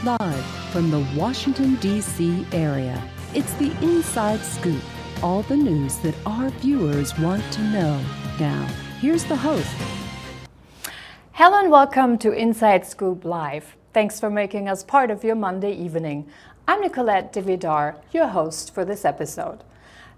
Live from the Washington, D.C. area, it's the Inside Scoop. All the news that our viewers want to know. Now, here's the host. Hello and welcome to Inside Scoop Live. Thanks for making us part of your Monday evening. I'm Nicolette DeVidar, your host for this episode.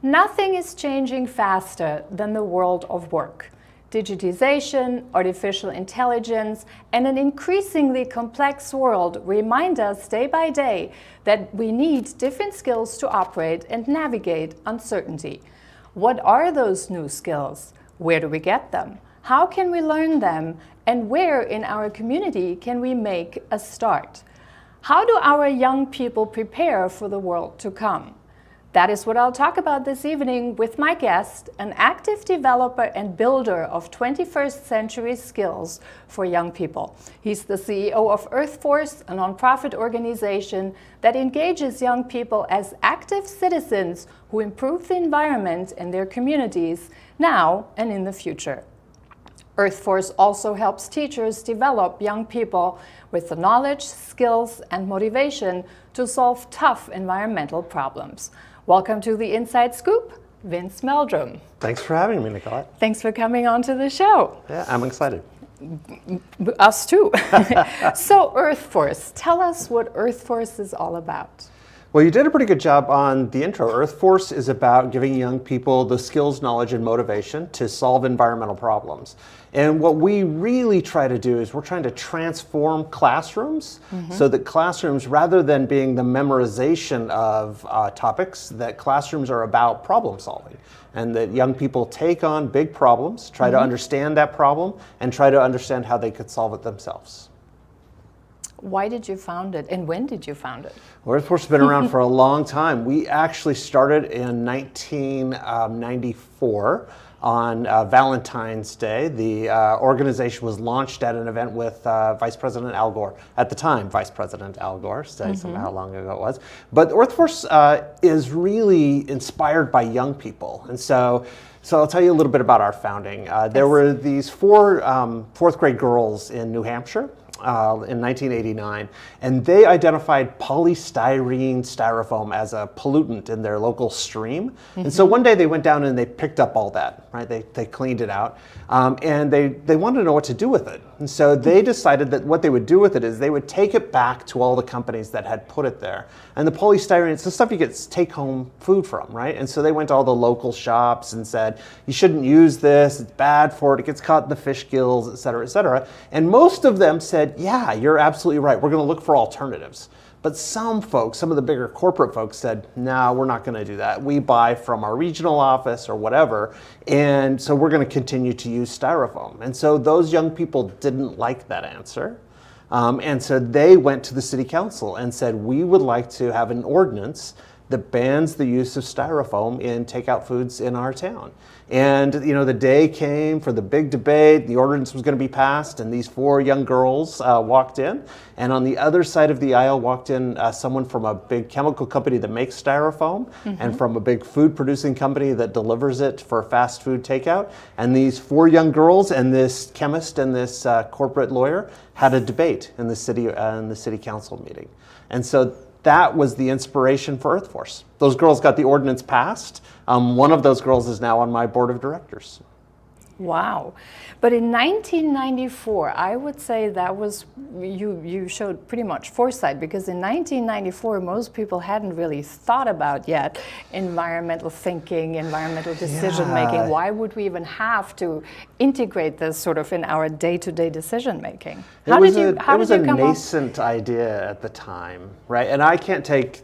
Nothing is changing faster than the world of work. Digitization, artificial intelligence, and an increasingly complex world remind us day by day that we need different skills to operate and navigate uncertainty. What are those new skills? Where do we get them? How can we learn them? And where in our community can we make a start? How do our young people prepare for the world to come? That is what I'll talk about this evening with my guest, an active developer and builder of 21st century skills for young people. He's the CEO of Earthforce, a nonprofit organization that engages young people as active citizens who improve the environment and their communities now and in the future. Earthforce also helps teachers develop young people with the knowledge, skills, and motivation to solve tough environmental problems. Welcome to the Inside Scoop, Vince Meldrum. Thanks for having me, Nicolette. Thanks for coming on to the show. Yeah, I'm excited. Us too. So Earthforce, tell us what Earthforce is all about. Well, you did a pretty good job on the intro. Earthforce is about giving young people the skills, knowledge, and motivation to solve environmental problems. And what we really try to do is we're trying to transform classrooms so that classrooms, rather than being the memorization of topics, that classrooms are about problem solving. And that young people take on big problems, try to understand that problem, and try to understand how they could solve it themselves. Why did you found it, and when did you found it? Well, Earthforce has been around for a long time. We actually started in 1994 on Valentine's Day. The organization was launched at an event with Vice President Al Gore. At the time, Vice President Al Gore, somehow how long ago it was. But Earthforce is really inspired by young people. And so I'll tell you a little bit about our founding. There were these four fourth grade girls in New Hampshire in 1989, and they identified polystyrene styrofoam as a pollutant in their local stream. And so one day they went down and they picked up all that, right? They cleaned it out, and they wanted to know what to do with it. And so they decided that what they would do with it is they would take it back to all the companies that had put it there. And the polystyrene, it's the stuff you get take-home food from, right? And so they went to all the local shops and said, you shouldn't use this, it's bad for it, it gets caught in the fish gills, et cetera, et cetera. And most of them said, yeah, you're absolutely right, we're gonna look for alternatives. But some folks, some of the bigger corporate folks said, no, we're not gonna do that. We buy from our regional office or whatever, and so we're gonna continue to use styrofoam. And so those young people didn't like that answer. And so they went to the city council and said, we would like to have an ordinance that bans the use of styrofoam in takeout foods in our town. And the day came for the big debate. The ordinance was going to be passed, and these four young girls walked in. And on the other side of the aisle walked in someone from a big chemical company that makes styrofoam, and from a big food producing company that delivers it for fast food takeout. And these four young girls and this chemist and this corporate lawyer had a debate in the city council meeting. And so that was the inspiration for Earthforce. Those girls got the ordinance passed. One of those girls is now on my board of directors. Wow. But in 1994, I would say that was, you showed pretty much foresight, because in 1994, most people hadn't really thought about yet environmental thinking, environmental decision making. Why would we even have to integrate this sort of in our day-to-day decision making? It was a nascent idea at the time, right? And I can't take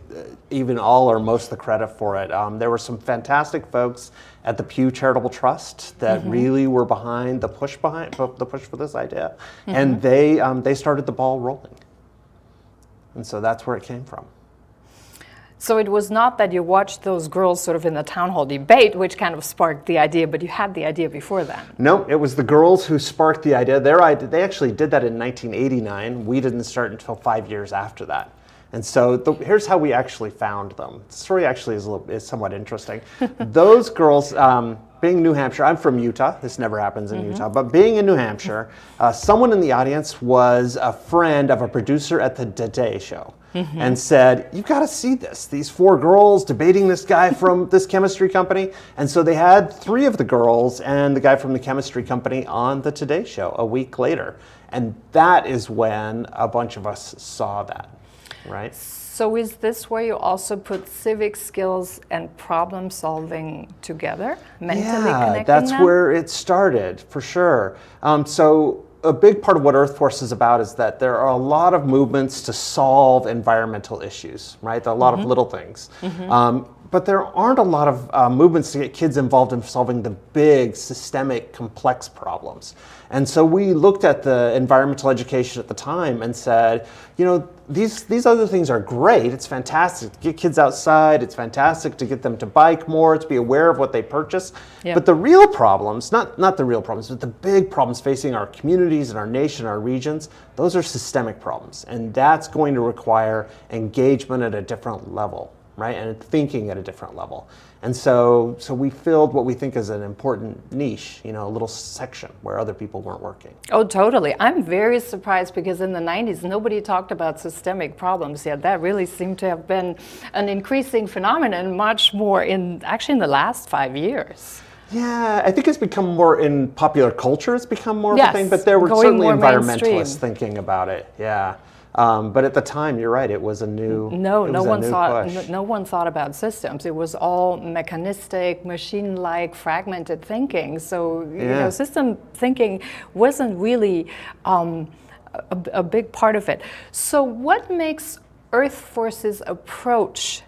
even all or most of the credit for it. There were some fantastic folks at the Pew Charitable Trust that really were behind the push for this idea, and they started the ball rolling, and so that's where it came from. So it was not that you watched those girls sort of in the town hall debate, which kind of sparked the idea, but you had the idea before then. No, it was the girls who sparked the idea. They actually did that in 1989. We didn't start until 5 years after that. And so here's how we actually found them. The story actually is somewhat interesting. Those girls, being New Hampshire, I'm from Utah. This never happens in Utah, but being in New Hampshire, someone in the audience was a friend of a producer at the Today Show. And said, you've got to see this. These 4 girls debating this guy from this chemistry company. And so they had 3 of the girls and the guy from the chemistry company on the Today Show a week later. And that is when a bunch of us saw that, right? So is this where you also put civic skills and problem solving together, mentally connecting that's them? where it started, for sure. So a big part of what Earthforce is about is that there are a lot of movements to solve environmental issues, right? There are a lot of little things. But there aren't a lot of movements to get kids involved in solving the big, systemic, complex problems. And so we looked at the environmental education at the time and said, you know, these other things are great. It's fantastic to get kids outside. It's fantastic to get them to bike more, to be aware of what they purchase. Yep. But the real problems, not the real problems, but the big problems facing our communities and our nation, our regions, those are systemic problems. And that's going to require engagement at a different level, right? And thinking at a different level. And so we filled what we think is an important niche, you know, a little section where other people weren't working. Oh, totally. I'm very surprised because in the 90s, nobody talked about systemic problems yet. That really seemed to have been an increasing phenomenon, much more in the last 5 years. Yeah, I think it's become more in popular culture. It's become more of Yes, a thing, but there were going certainly more environmentalists mainstream. thinking about it. Yeah. But at the time, you're right, it was a new No one push. thought about systems. It was all mechanistic, machine-like, fragmented thinking. So you know, system thinking wasn't really a big part of it. So what makes Earthforce's approach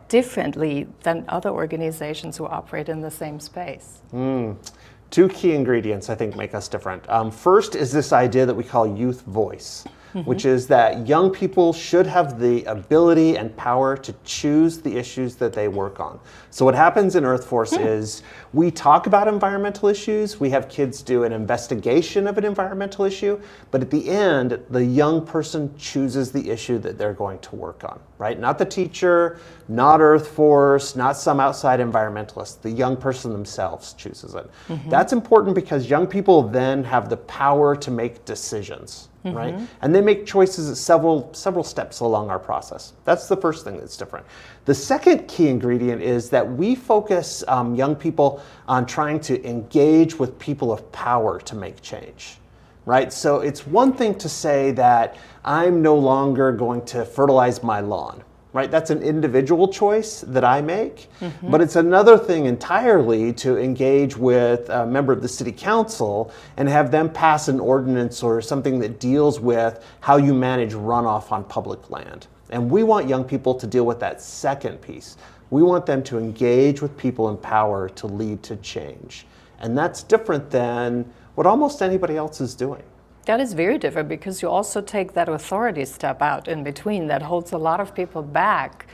differently than other organizations who operate in the same space? 2 key ingredients, I think, make us different. First is this idea that we call youth voice, which is that young people should have the ability and power to choose the issues that they work on. So what happens in Earthforce is we talk about environmental issues, we have kids do an investigation of an environmental issue, but at the end, the young person chooses the issue that they're going to work on, right? Not the teacher, not Earthforce, not some outside environmentalist. The young person themselves chooses it. That's important because young people then have the power to make decisions. Right? And they make choices at several steps along our process. That's the first thing that's different. The second key ingredient is that we focus young people on trying to engage with people of power to make change. Right? So it's one thing to say that I'm no longer going to fertilize my lawn. Right? That's an individual choice that I make, but it's another thing entirely to engage with a member of the city council and have them pass an ordinance or something that deals with how you manage runoff on public land. And we want young people to deal with that second piece. We want them to engage with people in power to lead to change. And that's different than what almost anybody else is doing. That is very different because you also take that authority step out in between that holds a lot of people back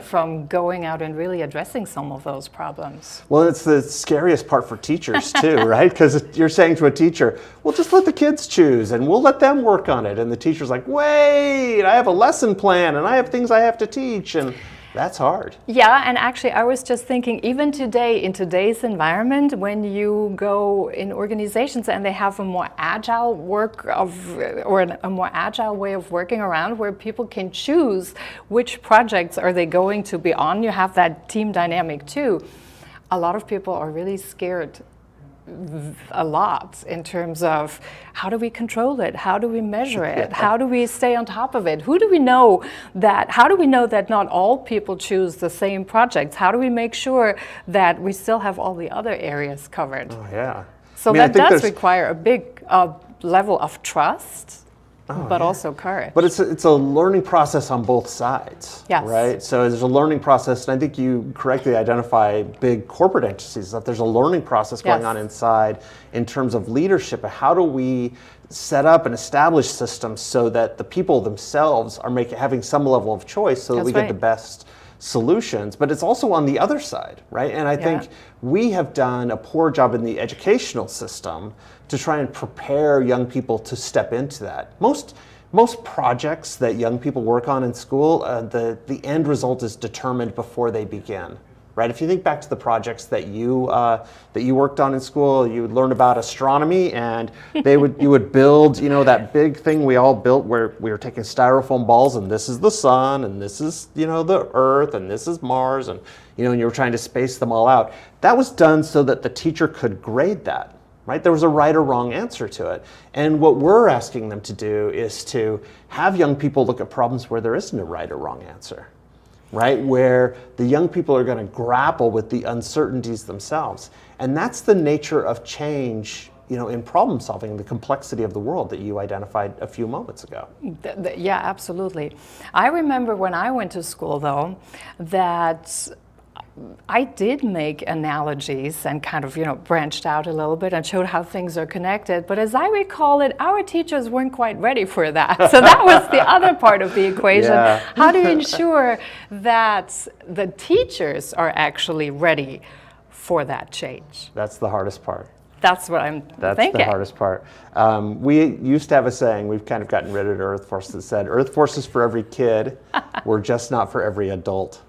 from going out and really addressing some of those problems. Well, it's the scariest part for teachers too, right? Because you're saying to a teacher, well, just let the kids choose and we'll let them work on it. And the teacher's like, wait, I have a lesson plan and I have things I have to teach. And that's hard. Yeah, and actually I was just thinking, even today, in today's environment, when you go in organizations and they have a more agile a more agile way of working around where people can choose which projects are they going to be on, you have that team dynamic too. A lot of people are really scared a lot in terms of how do we control it? How do we measure it? How do we stay on top of it? How do we know that not all people choose the same projects? How do we make sure that we still have all the other areas covered? Oh, yeah. So that does require a big level of trust. But also courage. But it's a learning process on both sides, right? So there's a learning process, and I think you correctly identify big corporate entities, that there's a learning process going on inside in terms of leadership. How do we set up and establish systems so that the people themselves are having some level of choice so that we get the best solutions, but it's also on the other side, right? And I think we have done a poor job in the educational system to try and prepare young people to step into that. Most most projects that young people work on in school, the end result is determined before they begin. Right? If you think back to the projects that you worked on in school, you would learn about astronomy, and you would build, that big thing we all built where we were taking styrofoam balls, and this is the sun, and this is the Earth, and this is Mars, and and you were trying to space them all out. That was done so that the teacher could grade that. Right? There was a right or wrong answer to it. And what we're asking them to do is to have young people look at problems where there isn't a right or wrong answer. Right, where the young people are going to grapple with the uncertainties themselves. And that's the nature of change, in problem solving, the complexity of the world that you identified a few moments ago. Yeah, absolutely. I remember when I went to school, though, that I did make analogies and kind of, branched out a little bit and showed how things are connected. But as I recall it, our teachers weren't quite ready for that. So that was the other part of the equation. Yeah. How do you ensure that the teachers are actually ready for that change? That's the hardest part. That's what I'm thinking. That's the hardest part. We used to have a saying, we've kind of gotten rid of Earthforce, that said, Earthforce is for every kid, we're just not for every adult.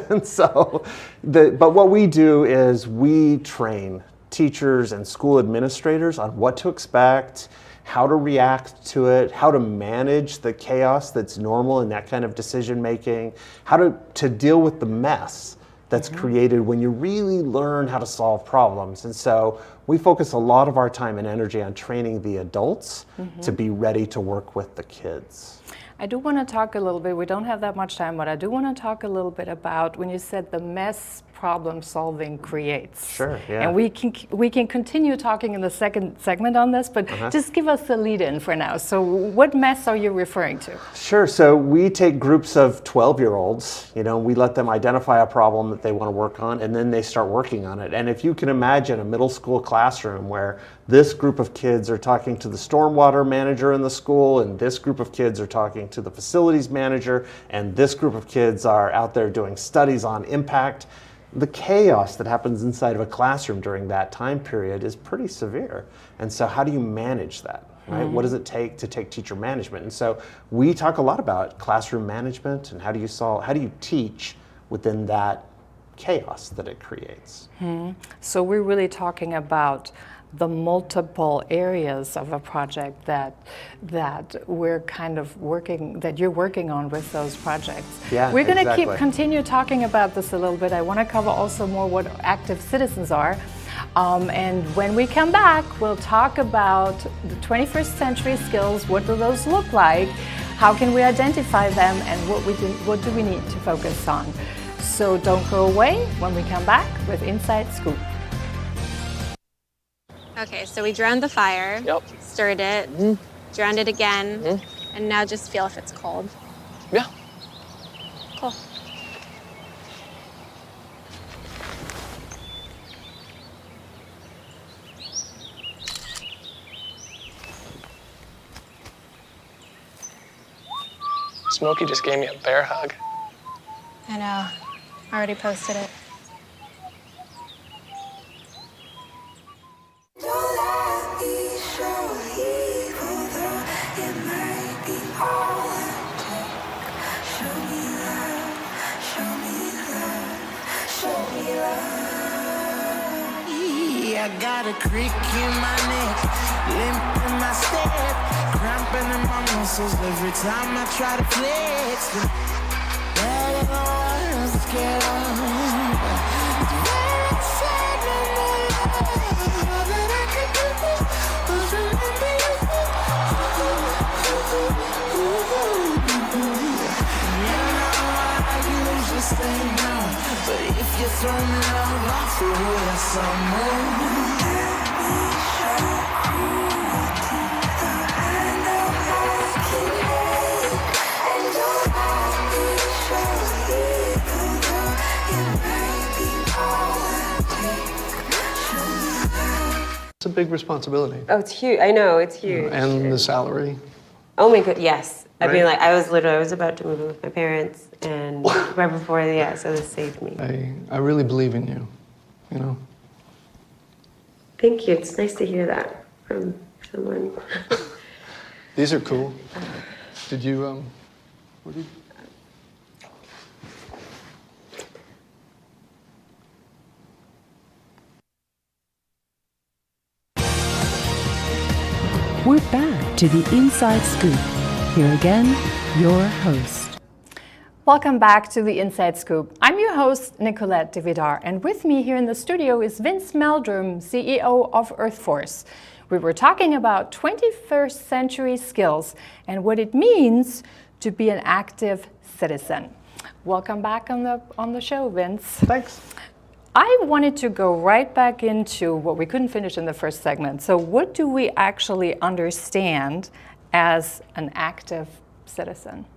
And so, but what we do is we train teachers and school administrators on what to expect, how to react to it, how to manage the chaos that's normal in that kind of decision making, how to deal with the mess that's created when you really learn how to solve problems. And so we focus a lot of our time and energy on training the adults to be ready to work with the kids. I do want to talk a little bit, we don't have that much time, but I do want to talk a little bit about when you said the mess problem solving creates. Sure, yeah. And we can continue talking in the second segment on this, but just give us the lead in for now. So what mess are you referring to? Sure, so we take groups of 12-year-olds, we let them identify a problem that they want to work on, and then they start working on it. And if you can imagine a middle school classroom where this group of kids are talking to the stormwater manager in the school, and this group of kids are talking to the facilities manager, and this group of kids are out there doing studies on impact, the chaos that happens inside of a classroom during that time period is pretty severe. And so how do you manage that? Right? What does it take to take teacher management? And so we talk a lot about classroom management and how do you teach within that chaos that it creates. So we're really talking about the multiple areas of a project that we're kind of working, that you're working on with those projects. Yeah, we're going to exactly. continue talking about this a little bit. I want to cover also more what active citizens are. And when we come back, we'll talk about the 21st century skills. What do those look like? How can we identify them? And what do we need to focus on? So don't go away when we come back with Inside Scoop. Okay, so we drowned the fire, stirred it, drowned it again, and now just feel if it's cold. Yeah. Cool. Smokey just gave me a bear hug. I know. I already posted it. I got a creak in my neck, limp in my step, cramping in my muscles every time I try to flex. Better than I was scared of. It's very sad no more love. All that I could do was remember you. You know I usually say no, but if you throw me love, I'll throw you some more. It's a big responsibility. Oh, it's huge. I know, it's huge. And the salary. Oh my god, yes. I mean, Right? like, I was about to move in with my parents, and right before, so this saved me. I really believe in you, you know? Thank you. It's nice to hear that from someone. These are cool. Did you, what did you? We're back to the Inside Scoop. Here again, your host. Welcome back to the Inside Scoop. I'm your host, Nicolette DeVidar, and with me here in the studio is Vince Meldrum, CEO of Earthforce. We were talking about 21st century skills and what it means to be an active citizen. Welcome back on the show, Vince. Thanks. I wanted to go right back into what we couldn't finish in the first segment. So what do we actually understand as an active citizen?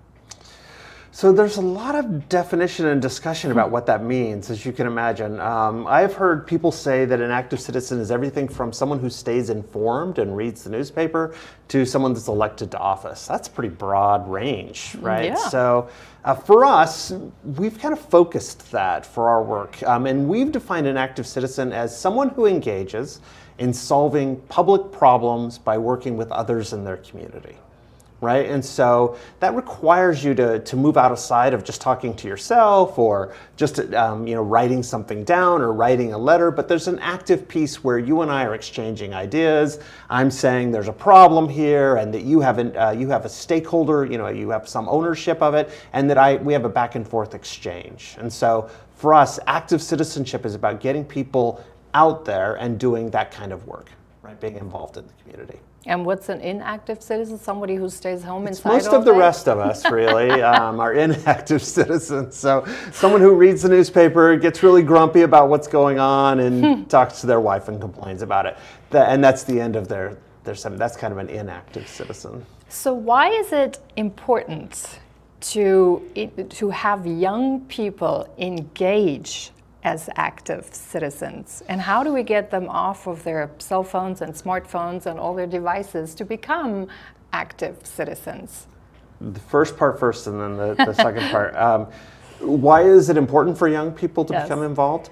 So there's a lot of definition and discussion about what that means, as you can imagine. I've heard people say that an active citizen is everything from someone who stays informed and reads the newspaper to someone that's elected to office. That's a pretty broad range, right? Yeah. So for us, we've kind of focused that for our work. And we've defined an active citizen as someone who engages in solving public problems by working with others in their community. Right? And so that requires you to move outside of just talking to yourself or just writing something down or writing a letter, but there's an active piece where you and I are exchanging ideas. I'm saying there's a problem here and that you have a stakeholder, you have some ownership of it, and that we have a back and forth exchange. And so for us, active citizenship is about getting people out there and doing that kind of work, right? Being involved in the community. And what's an inactive citizen? Somebody who stays home inside Most all of the day? rest of us really are inactive citizens. So someone who reads the newspaper, gets really grumpy about what's going on and talks to their wife and complains about it. And that's the end of that's kind of an inactive citizen. So why is it important to have young people engage as active citizens? And how do we get them off of their cell phones and smartphones and all their devices to become active citizens? The first part first and then the second part. Why is it important for young people to become involved?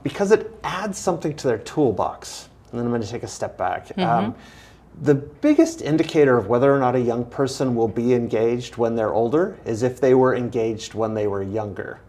Because it adds something to their toolbox. And then I'm going to take a step back. The biggest indicator of whether or not a young person will be engaged when they're older is if they were engaged when they were younger.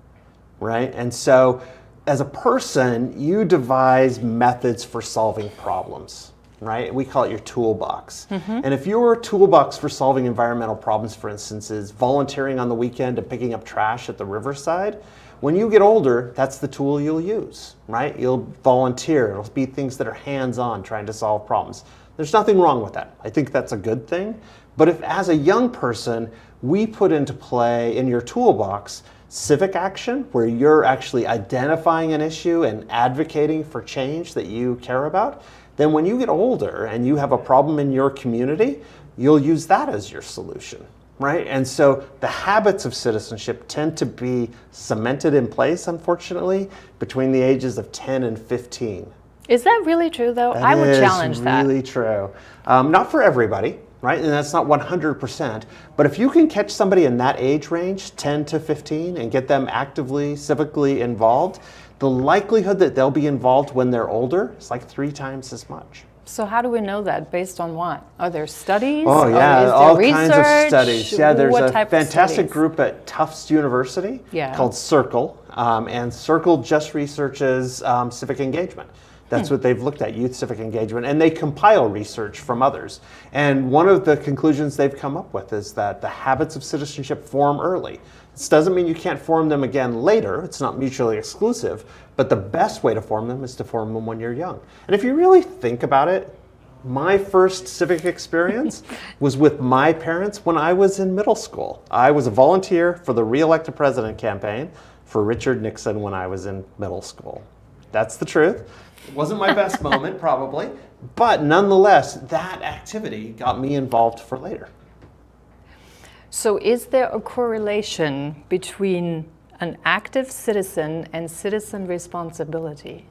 Right? And so as a person, you devise methods for solving problems, right? We call it your toolbox. And if your toolbox for solving environmental problems, for instance, is volunteering on the weekend and picking up trash at the riverside, when you get older, that's the tool you'll use, right? You'll volunteer. It'll be things that are hands-on, trying to solve problems. There's nothing wrong with that. I think that's a good thing. But if as a young person, we put into play in your toolbox civic action, where you're actually identifying an issue and advocating for change that you care about, then when you get older and you have a problem in your community, you'll use that as your solution, right? And so the habits of citizenship tend to be cemented in place, unfortunately, between the ages of 10 and 15. Is that really true, though? I would challenge that. That is really true. Not for everybody. Right? And that's not 100%. But if you can catch somebody in that age range, 10 to 15, and get them actively, civically involved, the likelihood that they'll be involved when they're older is like 3 times as much. So how do we know that? Based on what? Are there studies? Oh, yeah, Is there all research? kinds of studies. Yeah, there's What a type of fantastic studies? group at Tufts University called Circle. And Circle just researches civic engagement. That's what they've looked at, youth civic engagement, and they compile research from others. And one of the conclusions they've come up with is that the habits of citizenship form early. This doesn't mean you can't form them again later. It's not mutually exclusive, but the best way to form them is to form them when you're young. And if you really think about it, my first civic experience was with my parents when I was in middle school. I was a volunteer for the re-elected president campaign for Richard Nixon when I was in middle school. That's the truth. It wasn't my best moment, probably, but nonetheless, that activity got me involved for later. So is there a correlation between an active citizen and citizen responsibility?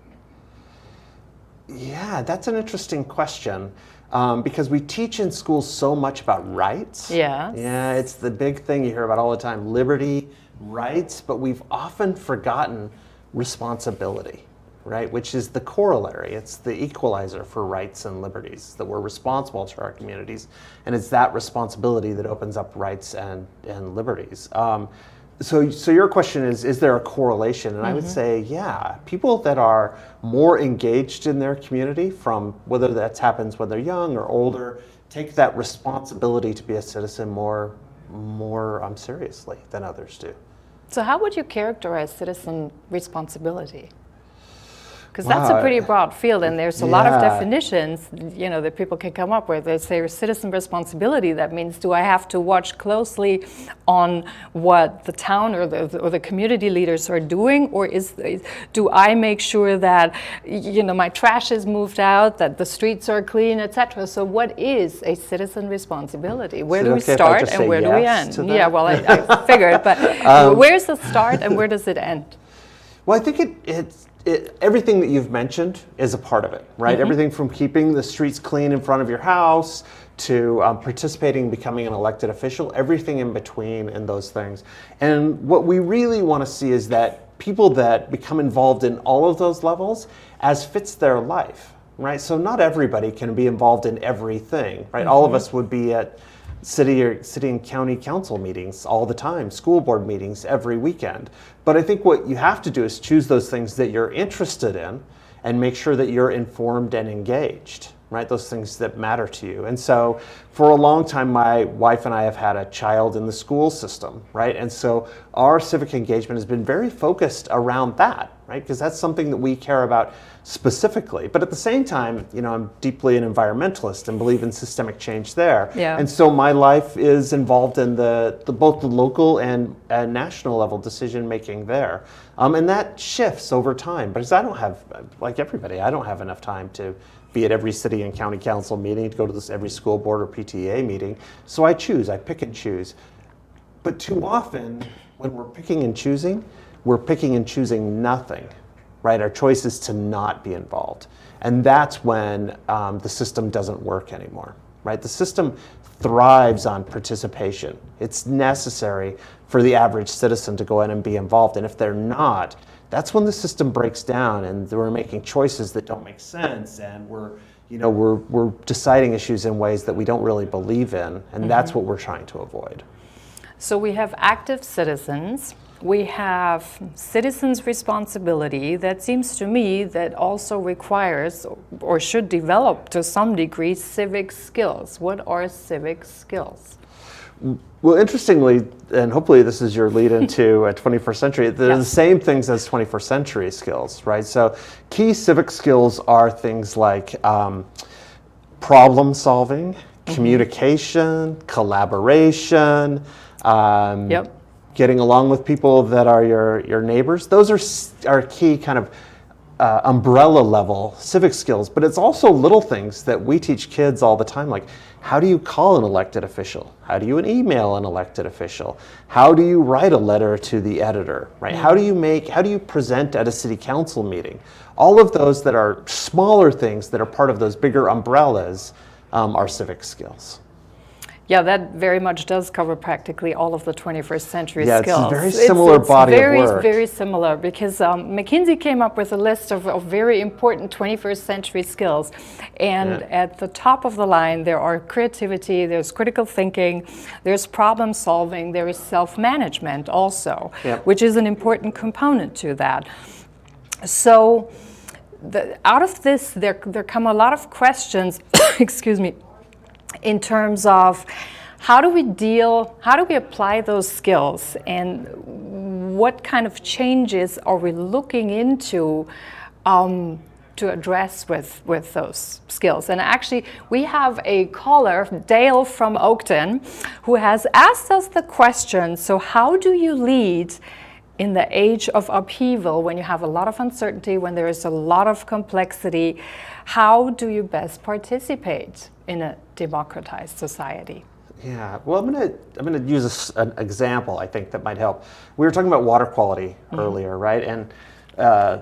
Yeah, that's an interesting question because we teach in schools so much about rights. Yeah. Yeah, it's the big thing you hear about all the time, liberty, rights, but we've often forgotten responsibility. right? Which is the corollary. It's the equalizer for rights and liberties, that we're responsible to our communities. And it's that responsibility that opens up rights and liberties. So your question is there a correlation? And I would say, yeah, people that are more engaged in their community, from whether that happens when they're young or older, take that responsibility to be a citizen more seriously than others do. So how would you characterize citizen responsibility? Because that's a pretty broad field, and there's a lot of definitions, that people can come up with. They say citizen responsibility. That means, do I have to watch closely on what the town or the community leaders are doing, or do I make sure that my trash is moved out, that the streets are clean, etc.? So, what is a citizen responsibility? Where do we start and where do we end? Yeah, well, I figured, but where's the start and where does it end? Well, I think everything that you've mentioned is a part of it, right? Everything from keeping the streets clean in front of your house to participating, becoming an elected official, everything in between and those things. And what we really want to see is that people that become involved in all of those levels as fits their life, right? So not everybody can be involved in everything, right? All of us would be at city and county council meetings all the time, school board meetings every weekend. But I think what you have to do is choose those things that you're interested in and make sure that you're informed and engaged, right? Those things that matter to you. And so for a long time, my wife and I have had a child in the school system, right? And so our civic engagement has been very focused around that, right? Because that's something that we care about specifically. But at the same time, I'm deeply an environmentalist and believe in systemic change there. Yeah. And so my life is involved in both the local and national level decision making there. And that shifts over time. Because I don't have, like everybody, I don't have enough time to be at every city and county council meeting, to go to every school board or PTA meeting. So I pick and choose. But too often, when we're picking and choosing nothing, right? Our choice is to not be involved. And that's when the system doesn't work anymore, right? The system thrives on participation. It's necessary for the average citizen to go in and be involved. And if they're not, that's when the system breaks down and we're making choices that don't make sense, and we're deciding issues in ways that we don't really believe in, and that's what we're trying to avoid. So we have active citizens. We have citizens' responsibility that seems to me that also requires or should develop to some degree civic skills. What are civic skills? Well, interestingly, and hopefully this is your lead into 21st century, they're the same things as 21st century skills, right? So key civic skills are things like problem solving, communication, collaboration, getting along with people that are your neighbors. Those are key kind of umbrella level civic skills, but it's also little things that we teach kids all the time, like how do you call an elected official? How do you email an elected official? How do you write a letter to the editor, right? How do you present at a city council meeting? All of those that are smaller things that are part of those bigger umbrellas are civic skills. Yeah, that very much does cover practically all of the 21st century skills. Yeah, it's a very similar body of work. Very similar, because McKinsey came up with a list of very important 21st century skills. And at the top of the line, there are creativity, there's critical thinking, there's problem solving, there is self-management also, which is an important component to that. So out of this, there come a lot of questions, excuse me, in terms of how do we apply those skills, and what kind of changes are we looking into to address with those skills. And actually, we have a caller, Dale from Oakton, who has asked us the question, so how do you lead in the age of upheaval, when you have a lot of uncertainty, when there is a lot of complexity? How do you best participate in a democratized society? Yeah, well, I'm gonna use an example I think that might help. We were talking about water quality earlier, right? And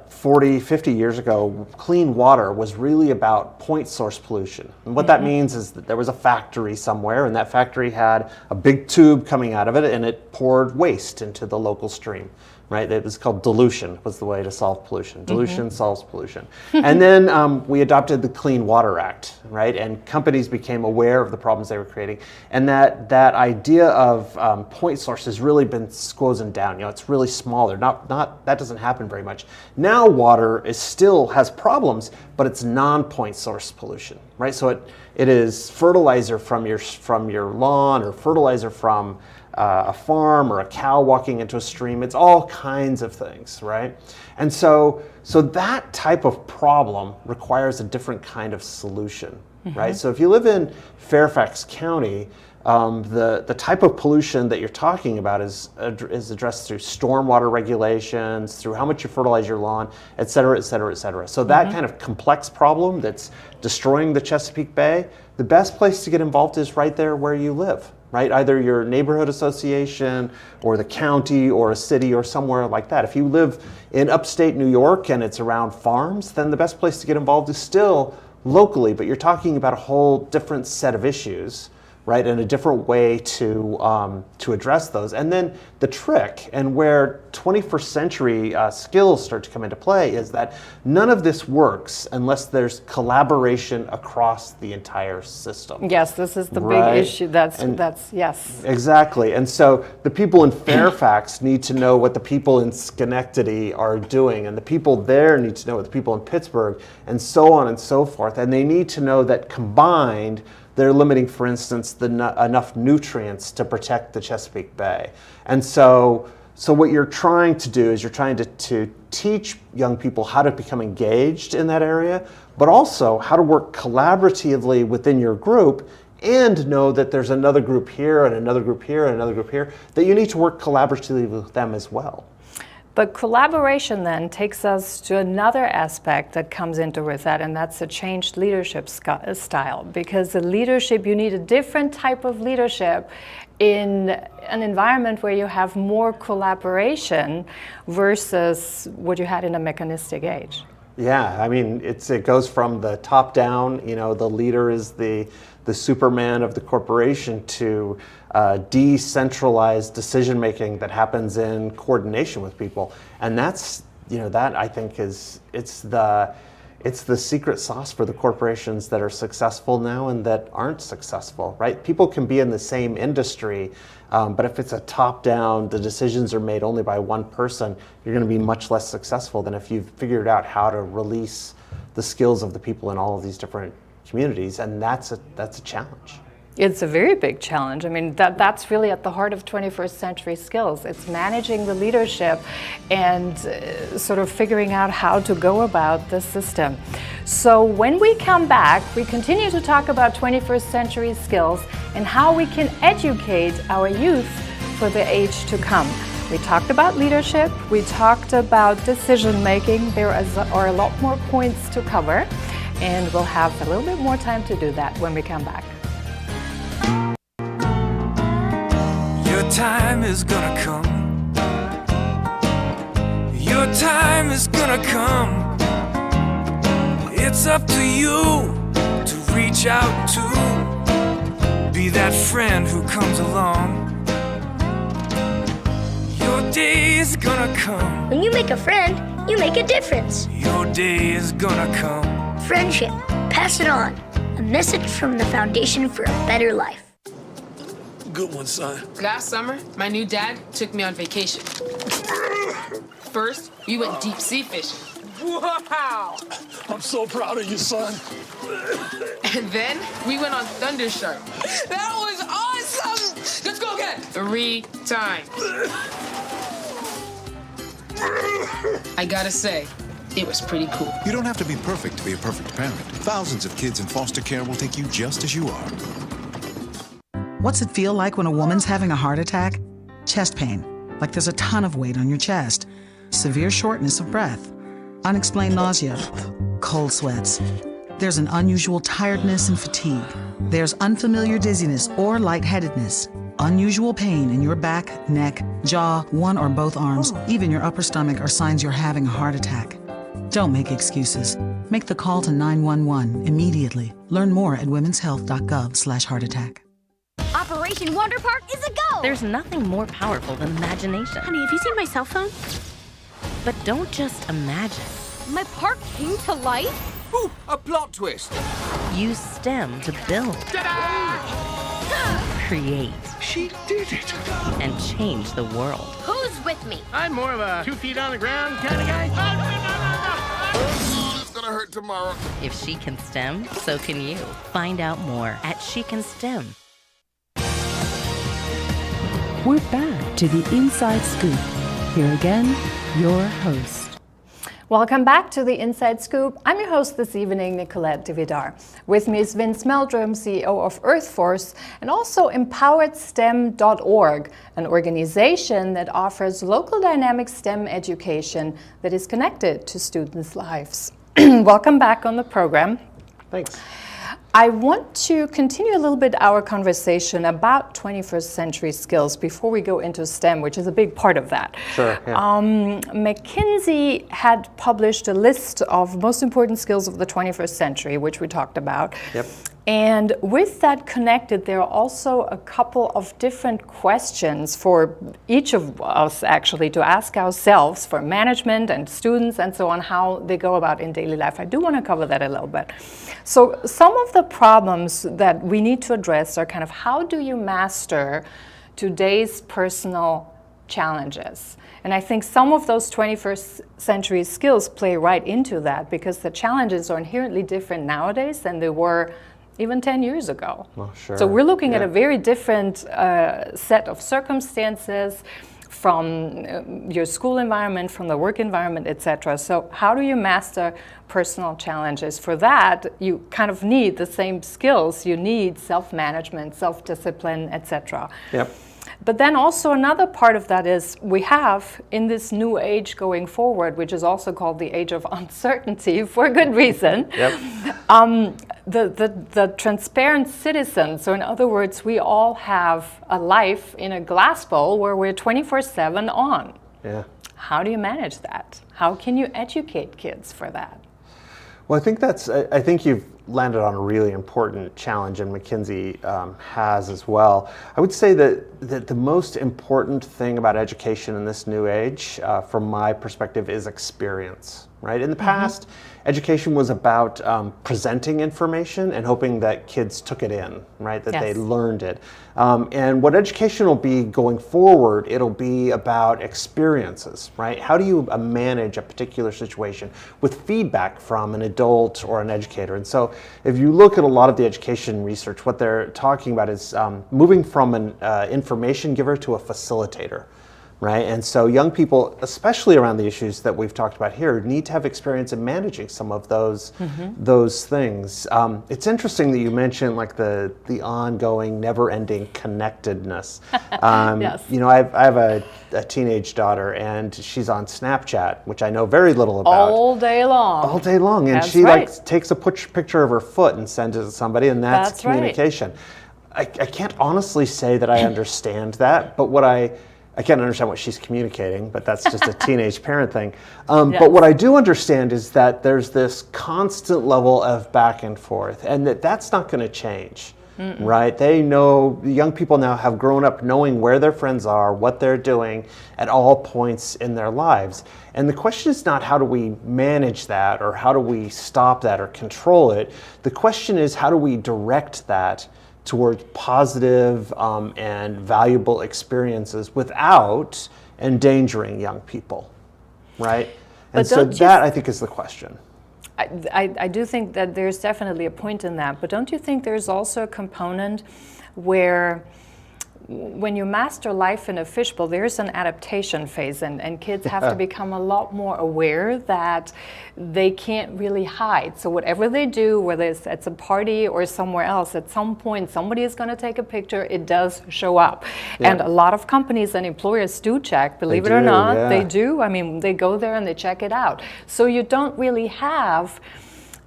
40, 50 years ago, clean water was really about point source pollution. And what that means is that there was a factory somewhere, and that factory had a big tube coming out of it, and it poured waste into the local stream. right? It was called dilution was the way to solve pollution. Dilution solves pollution. And then we adopted the Clean Water Act, right? And companies became aware of the problems they were creating. And that idea of point source has really been squozen down. You know, it's really smaller. That doesn't happen very much. Now water still has problems, but it's non-point source pollution, right? So it is fertilizer from your lawn, or fertilizer from a farm, or a cow walking into a stream. It's all kinds of things, right? And so that type of problem requires a different kind of solution, right? So if you live in Fairfax County, the type of pollution that you're talking about is addressed through stormwater regulations, through how much you fertilize your lawn, et cetera, et cetera, et cetera. So that kind of complex problem that's destroying the Chesapeake Bay, the best place to get involved is right there where you live, right? Either your neighborhood association or the county or a city or somewhere like that. If you live in upstate New York and it's around farms, then the best place to get involved is still locally, but you're talking about a whole different set of issues, right, and a different way to address those. And then the trick, and where 21st century skills start to come into play, is that none of this works unless there's collaboration across the entire system. Yes, this is the right? big issue. That's yes. Exactly. And so the people in Fairfax need to know what the people in Schenectady are doing, and the people there need to know what the people in Pittsburgh, and so on and so forth. And they need to know that combined, they're limiting, for instance, enough nutrients to protect the Chesapeake Bay. And so what you're trying to do is you're trying to teach young people how to become engaged in that area, but also how to work collaboratively within your group, and know that there's another group here and another group here and another group here, that you need to work collaboratively with them as well. But collaboration then takes us to another aspect that comes into with that, and that's a changed leadership style. Because the leadership, you need a different type of leadership in an environment where you have more collaboration versus what you had in a mechanistic age. Yeah, I mean, it goes from the top down, you know, the leader is the Superman of the corporation, to decentralized decision making that happens in coordination with people. And that's, you know, that I think it's the secret sauce for the corporations that are successful now and that aren't successful, right? People can be in the same industry, but if it's a top down, the decisions are made only by one person, you're going to be much less successful than if you've figured out how to release the skills of the people in all of these different communities, and that's a challenge. It's a very big challenge. I mean, that's really at the heart of 21st century skills. It's managing the leadership and sort of figuring out how to go about the system. So when we come back, we continue to talk about 21st century skills and how we can educate our youth for the age to come. We talked about leadership, we talked about decision making. There are a lot more points to cover, and we'll have a little bit more time to do that when we come back. Your time is gonna come. Your time is gonna come. It's up to you to reach out to be that friend who comes along. Your day is gonna come. When you make a friend, you make a difference. Your day is gonna come. Friendship, pass it on. A message from the Foundation for a Better Life. Good one, son. Last summer, my new dad took me on vacation. First, we went deep sea fishing. Wow! I'm so proud of you, son. And then we went on Thunder Shark. That was awesome! Let's go again. 3 times. I gotta say, it was pretty cool. You don't have to be perfect to be a perfect parent. Thousands of kids in foster care will take you just as you are. What's it feel like when a woman's having a heart attack? Chest pain, like there's a ton of weight on your chest. Severe shortness of breath. Unexplained nausea. Cold sweats. There's an unusual tiredness and fatigue. There's unfamiliar dizziness or lightheadedness. Unusual pain in your back, neck, jaw, one or both arms, even your upper stomach are signs you're having a heart attack. Don't make excuses. Make the call to 911 immediately. Learn more at womenshealth.gov/heartattack. Operation Wonder Park is a go! There's nothing more powerful than imagination. Honey, have you seen my cell phone? But don't just imagine. My park came to life? Ooh, a plot twist. Use STEM to build, create, She did it. and change the world. Who's with me? I'm more of a 2 feet on the ground kind of guy. It's gonna hurt tomorrow. If she can STEM, so can you. Find out more at She Can STEM. We're back to the Inside Scoop. Here again, your host. Welcome back to the Inside Scoop. I'm your host this evening, Nicolette DeVidar. With me is Vince Meldrum, CEO of Earthforce, and also EmpoweredSTEM.org, an organization that offers local dynamic STEM education that is connected to students' lives. Welcome back on the program. Thanks. I want to continue a little bit our conversation about 21st century skills before we go into STEM, which is a big part of that. Sure. Yeah. McKinsey had published a list of most important skills of the 21st century, which we talked about. Yep. And with that connected, there are also a couple of different questions for each of us actually to ask ourselves, for management and students and so on, how they go about in daily life. I do want to cover that a little bit. So some of the problems that we need to address are kind of how do you master today's personal challenges? And I think some of those 21st century skills play right into that because the challenges are inherently different nowadays than they were even 10 years ago. Well, sure. So we're looking at a very different set of circumstances from your school environment, from the work environment, etc. So how do you master personal challenges? For that, you kind of need the same skills. You need self-management, self-discipline, etc. Yep. But then also another part of that is we have in this new age going forward, which is also called the age of uncertainty for a good reason, the transparent citizen. So in other words, we all have a life in a glass bowl where we're 24/7 on. Yeah. How do you manage that? How can you educate kids for that? Well, I think you've landed on a really important challenge, and McKinsey has as well. I would say that the most important thing about education in this new age, from my perspective, is experience. Right? In the past, education was about presenting information and hoping that kids took it in, right? That they learned it. And what education will be going forward, it'll be about experiences, right? How do you manage a particular situation with feedback from an adult or an educator? And so if you look at a lot of the education research, what they're talking about is moving from an information giver to a facilitator. Right? And so young people, especially around the issues that we've talked about here, need to have experience in managing some of those things. It's interesting that you mentioned like the ongoing, never-ending connectedness. You know, I have a teenage daughter, and she's on Snapchat, which I know very little about. All day long. All day long, and she like takes a picture of her foot and sends it to somebody, and that's communication. Right. I can't honestly say that I understand that, but I can't understand what she's communicating, but that's just a teenage parent thing. But what I do understand is that there's this constant level of back and forth, and that's not going to change, right? They know, young people now have grown up knowing where their friends are, what they're doing at all points in their lives. And the question is not how do we manage that or how do we stop that or control it. The question is how do we direct that towards positive and valuable experiences without endangering young people, right? And so that, I think, is the question. I do think that there's definitely a point in that, but don't you think there's also a component where when you master life in a fishbowl, there's an adaptation phase, and kids have to become a lot more aware that they can't really hide. So whatever they do, whether it's at a party or somewhere else, at some point somebody is going to take a picture, it does show up. And a lot of companies and employers do check, believe it or not, they do. I mean, they go there and they check it out. So you don't really have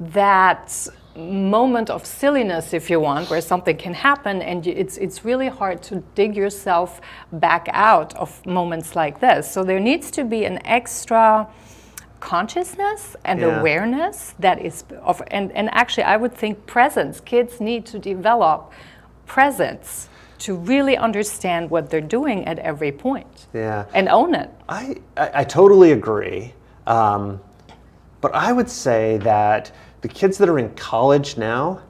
that moment of silliness, if you want, where something can happen, and it's really hard to dig yourself back out of moments like this. So there needs to be an extra consciousness and awareness that is and actually I would think presence. Kids need to develop presence to really understand what they're doing at every point. Yeah. And own it. I totally agree. But I would say that the kids that are in college now,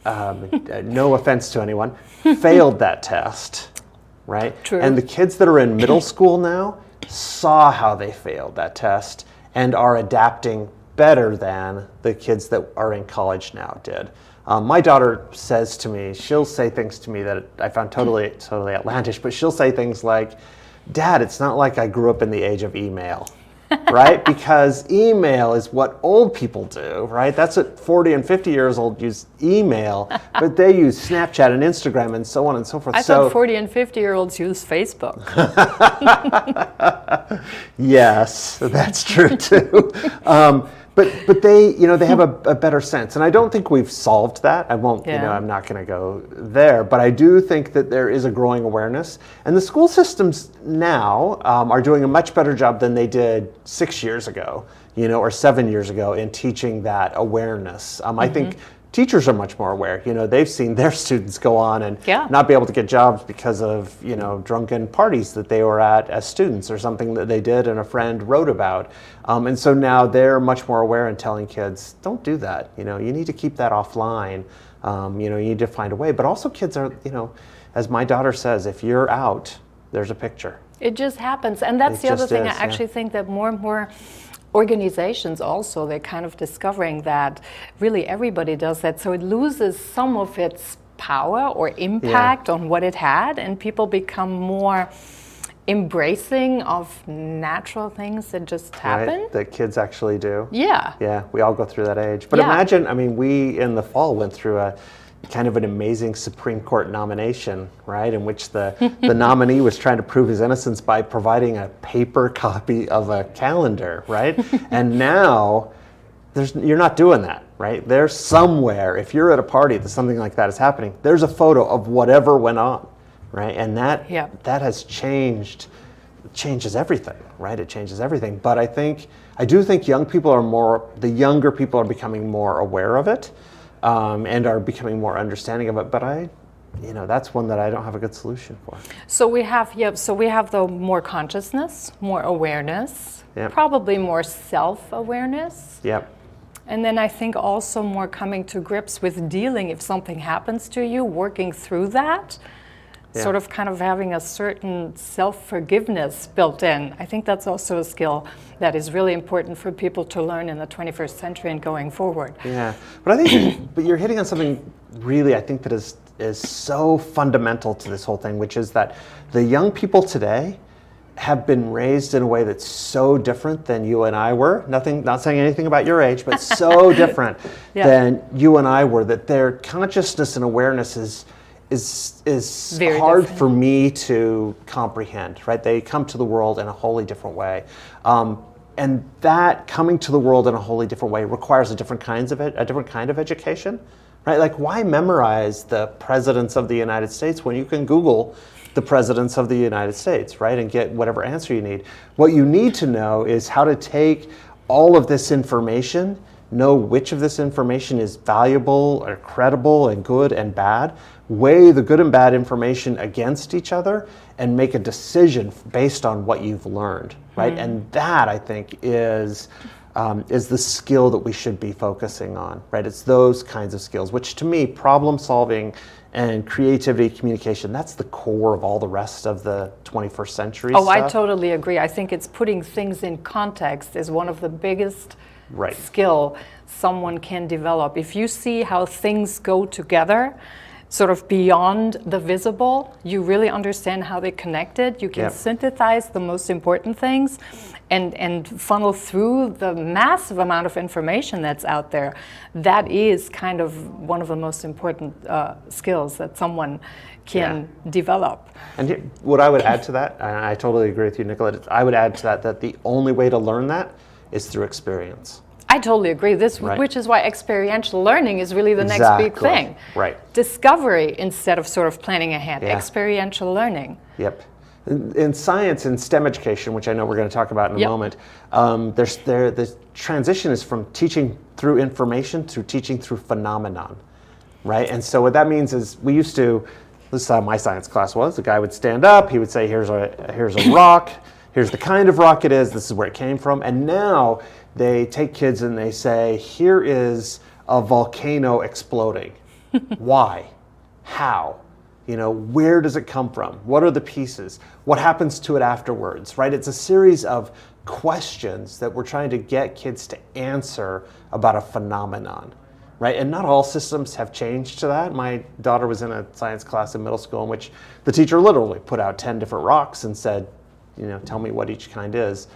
no offense to anyone, failed that test, right? True. And the kids that are in middle school now saw how they failed that test and are adapting better than the kids that are in college now did. My daughter says to me, she'll say things to me that I found totally outlandish, but she'll say things like, Dad, it's not like I grew up in the age of email. Right? Because email is what old people do, right? That's what 40 and 50 years old use email, but they use Snapchat and Instagram and so on and so forth. I thought 40 and 50-year-olds use Facebook. Yes, that's true too. But they, they have a better sense, and I don't think we've solved that. I won't, I'm not going to go there, but I do think that there is a growing awareness, and the school systems now are doing a much better job than they did 6 years ago, or 7 years ago in teaching that awareness. I think teachers are much more aware. They've seen their students go on and not be able to get jobs because of, drunken parties that they were at as students or something that they did and a friend wrote about. And so now they're much more aware and telling kids, don't do that. You need to keep that offline. You need to find a way. But also kids are, as my daughter says, if you're out, there's a picture. It just happens. And that's the other thing. I actually think that more and more organizations also, they're kind of discovering that really everybody does that. So it loses some of its power or impact on what it had, and people become more embracing of natural things that just happen. Right, that kids actually do. Yeah. Yeah, we all go through that age. But imagine, we in the fall went through a kind of an amazing Supreme Court nomination, right, in which the nominee was trying to prove his innocence by providing a paper copy of a calendar, right? And now you're not doing that, right? There's somewhere, if you're at a party that something like that is happening, there's a photo of whatever went on, right? And that has changes everything, right? It changes everything. But I do think the younger people are becoming more aware of it. And are becoming more understanding of it, but that's one that I don't have a good solution for. So we have the more consciousness, more awareness, probably more self-awareness. Yep. And then I think also more coming to grips with dealing if something happens to you, working through that, sort of kind of having a certain self-forgiveness built in. I think that's also a skill that is really important for people to learn in the 21st century and going forward. Yeah, but I think you're hitting on something really, I think, that is so fundamental to this whole thing, which is that the young people today have been raised in a way that's so different than you and I were. Not saying anything about your age, but so different than you and I were, that their consciousness and awareness is very hard different for me to comprehend, right? They come to the world in a wholly different way. And that coming to the world in a wholly different way requires a different kind of education, right? Like, why memorize the presidents of the United States when you can Google the presidents of the United States, right? And get whatever answer you need. What you need to know is how to take all of this information, know which of this information is valuable or credible and good and bad, weigh the good and bad information against each other, and make a decision based on what you've learned, right? And that, I think, is the skill that we should be focusing on, right? It's those kinds of skills, which to me, problem solving and creativity, communication, that's the core of all the rest of the 21st century stuff. I totally agree. I think it's putting things in context is one of the biggest skill someone can develop. If you see how things go together, sort of beyond the visible, you really understand how they're connected. You can synthesize the most important things and funnel through the massive amount of information that's out there. That is kind of one of the most important skills that someone can develop. And what I would add to that, and I totally agree with you, Nicolette, I would add to that the only way to learn that is through experience. I totally agree. Which is why experiential learning is really the next big thing. Right. Discovery instead of sort of planning ahead. Experiential learning. Yep. In science and STEM education, which I know we're going to talk about in a moment, the transition is from teaching through information to teaching through phenomenon, right? And so what that means is let's This is how my science class was. The guy would stand up, he would say, here's a rock, here's the kind of rock it is, this is where it came from. And now they take kids and they say, here is a volcano exploding. Why? How? You know, where does it come from? What are the pieces? What happens to it afterwards, right? It's a series of questions that we're trying to get kids to answer about a phenomenon, right? And not all systems have changed to that. My daughter was in a science class in middle school in which the teacher literally put out 10 different rocks and said, you know, tell me what each kind is.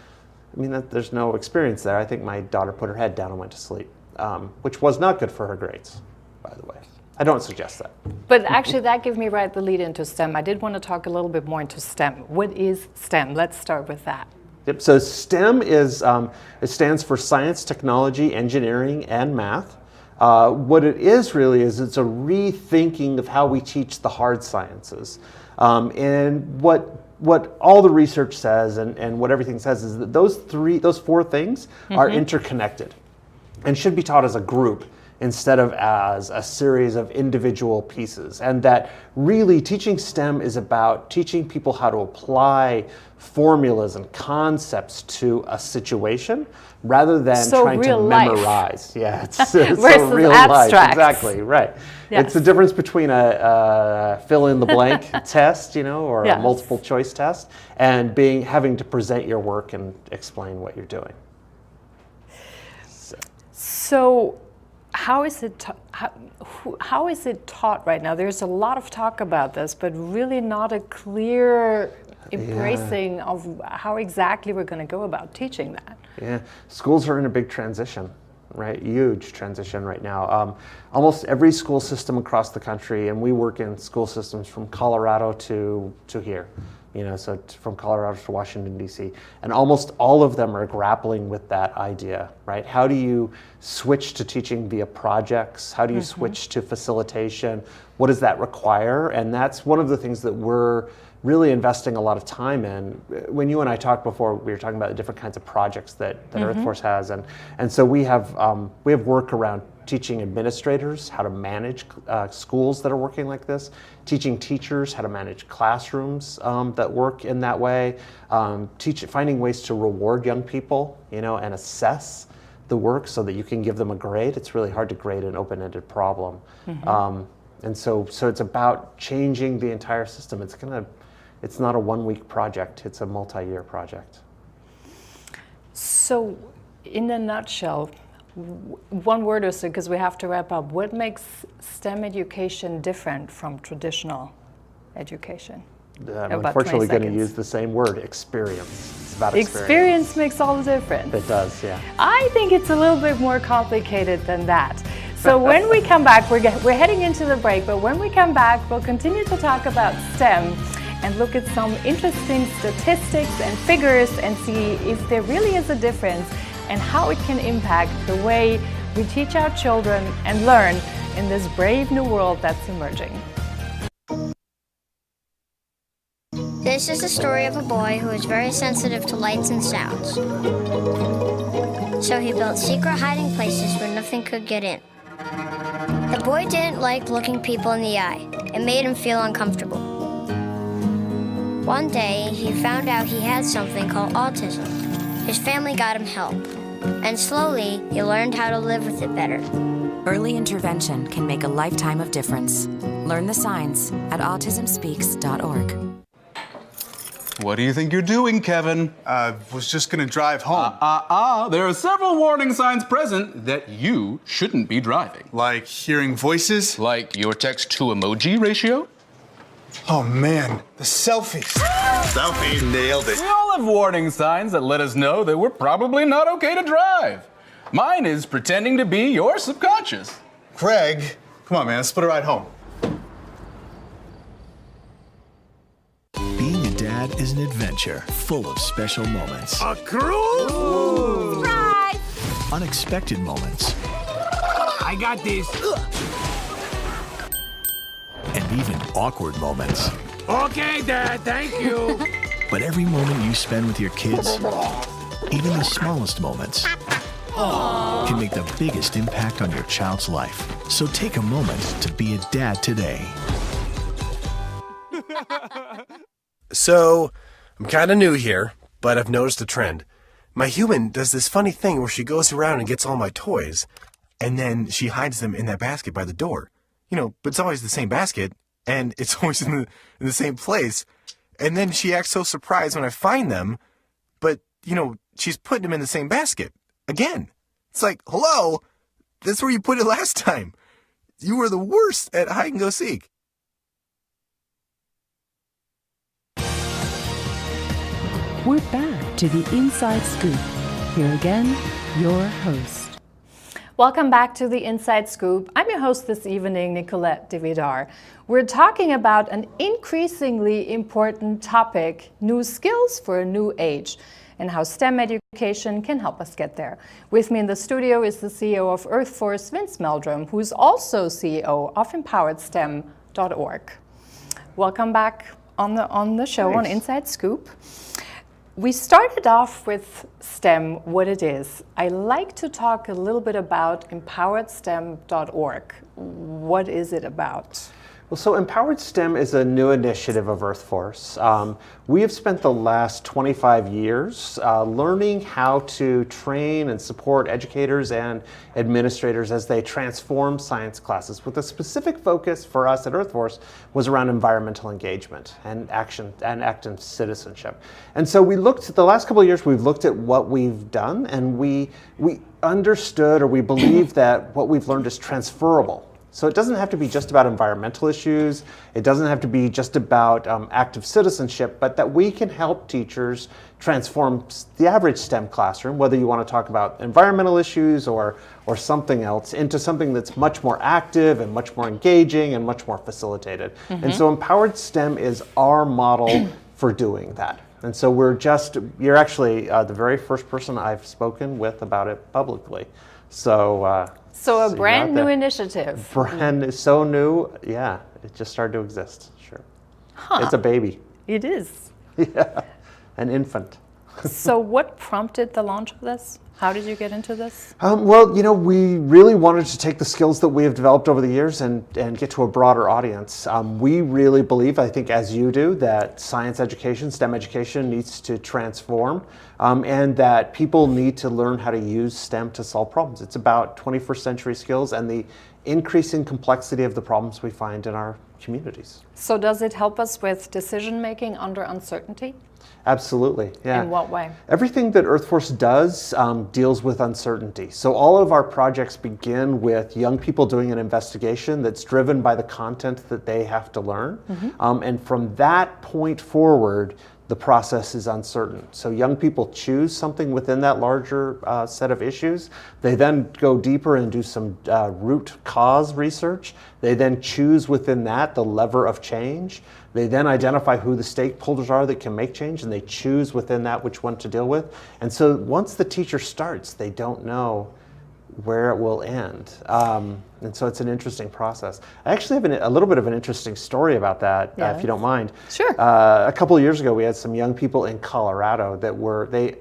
I mean, there's no experience there. I think my daughter put her head down and went to sleep, which was not good for her grades, by the way. I don't suggest that. But actually, that gave me the lead into STEM. I did want to talk a little bit more into STEM. What is STEM? Let's start with that. Yep. So STEM is it stands for science, technology, engineering, and math. What it is really is it's a rethinking of how we teach the hard sciences. And what all the research says and what everything says is that those four things are interconnected and should be taught as a group instead of as a series of individual pieces. And that really teaching STEM is about teaching people how to apply formulas and concepts to a situation rather than trying to memorize. Yeah, it's versus real abstracts. life. Exactly, right. Yes. It's the difference between a fill in the blank test, you know, or a multiple choice test, and having to present your work and explain what you're doing. So how is it taught right now? There's a lot of talk about this, but really not a clear embracing of how exactly we're going to go about teaching that. Yeah, schools are in a big transition, right? Huge transition right now. Almost every school system across the country, and we work in school systems from Colorado to here, you know, so from Colorado to Washington, D.C. And almost all of them are grappling with that idea, right? How do you switch to teaching via projects? How do you switch to facilitation? What does that require? And that's one of the things that we're really investing a lot of time in. When you and I talked before, we were talking about the different kinds of projects that Earthforce has. And so we have work around teaching administrators how to manage schools that are working like this, teaching teachers how to manage classrooms that work in that way, finding ways to reward young people, you know, and assess the work so that you can give them a grade. It's really hard to grade an open-ended problem. And so it's about changing the entire system. It's not a one-week project, it's a multi-year project. So in a nutshell, one word or so, because we have to wrap up, what makes STEM education different from traditional education? I'm unfortunately going to use the same word, experience. It's about experience. Experience makes all the difference. It does, yeah. I think it's a little bit more complicated than that. So when we come back, we're heading into the break, but when we come back, we'll continue to talk about STEM and look at some interesting statistics and figures and see if there really is a difference and how it can impact the way we teach our children and learn in this brave new world that's emerging. This is the story of a boy who is very sensitive to lights and sounds. So he built secret hiding places where nothing could get in. The boy didn't like looking people in the eye. It made him feel uncomfortable. One day, he found out he had something called autism. His family got him help, and slowly, he learned how to live with it better. Early intervention can make a lifetime of difference. Learn the signs at autismspeaks.org. What do you think you're doing, Kevin? Was just gonna drive home. There are several warning signs present that you shouldn't be driving. Like hearing voices? Like your text-to-emoji ratio? Oh man, the selfies. Selfie, nailed it. We all have warning signs that let us know that we're probably not okay to drive. Mine is pretending to be your subconscious. Craig, come on man, let's split a ride home. Being a dad is an adventure full of special moments. A cruise! Surprise! Unexpected moments. I got this. And even awkward moments. Okay, Dad, thank you. But every moment you spend with your kids, even the smallest moments, can make the biggest impact on your child's life. So take a moment to be a dad today. So, I'm kind of new here, but I've noticed a trend. My human does this funny thing where she goes around and gets all my toys, and then she hides them in that basket by the door. But it's always the same basket, and it's always in the same place. And then she acts so surprised when I find them, but, she's putting them in the same basket. Again. It's like, hello? That's where you put it last time. You were the worst at hide and go seek. We're back to the Inside Scoop. Here again, your host. Welcome back to the Inside Scoop. I'm your host this evening, Nicolette DeVidar. We're talking about an increasingly important topic, new skills for a new age, and how STEM education can help us get there. With me in the studio is the CEO of Earthforce, Vince Meldrum, who's also CEO of EmpoweredSTEM.org. Welcome back on the show. Thanks. On Inside Scoop. We started off with STEM, what it is. I like to talk a little bit about EmpoweredSTEM.org. What is it about? Well, so Empowered STEM is a new initiative of Earthforce. We have spent the last 25 years learning how to train and support educators and administrators as they transform science classes, with a specific focus for us at Earthforce was around environmental engagement and action and active citizenship. And so we looked, the last couple of years, we've looked at what we've done, and we understood, or we believe that what we've learned is transferable. So it doesn't have to be just about environmental issues, it doesn't have to be just about active citizenship, but that we can help teachers transform the average STEM classroom, whether you want to talk about environmental issues or something else, into something that's much more active and much more engaging and much more facilitated. Mm-hmm. And so Empowered STEM is our model for doing that. And so you're actually the very first person I've spoken with about it publicly. So a brand new initiative. So new, yeah. It just started to exist, sure. Huh. It's a baby. It is. Yeah, an infant. So what prompted the launch of this? How did you get into this? Well, we really wanted to take the skills that we have developed over the years and get to a broader audience. We really believe, I think as you do, that science education, STEM education needs to transform, and that people need to learn how to use STEM to solve problems. It's about 21st century skills and the increasing complexity of the problems we find in our communities. So does it help us with decision making under uncertainty? Absolutely, yeah. In what way? Everything that Earthforce does deals with uncertainty. So all of our projects begin with young people doing an investigation that's driven by the content that they have to learn. Mm-hmm. And from that point forward, the process is uncertain. So young people choose something within that larger set of issues. They then go deeper and do some root cause research. They then choose within that the lever of change. They then identify who the stakeholders are that can make change, and they choose within that which one to deal with. And so once the teacher starts, they don't know where it will end. And so it's an interesting process. I actually have a little bit of an interesting story about that, if you don't mind. Sure. A couple of years ago, we had some young people in Colorado that they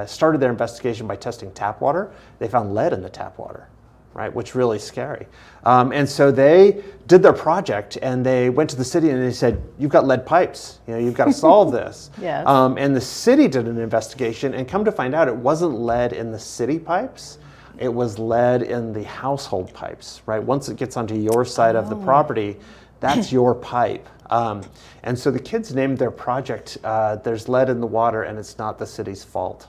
started their investigation by testing tap water. They found lead in the tap water, right, which is really scary. And so they did their project, and they went to the city and they said, you've got lead pipes, you've got to solve this. Yes. And the city did an investigation, and come to find out it wasn't lead in the city pipes. It was lead in the household pipes, right? Once it gets onto your side of the property, that's your pipe. And so the kids named their project, There's Lead in the Water and It's Not the City's Fault.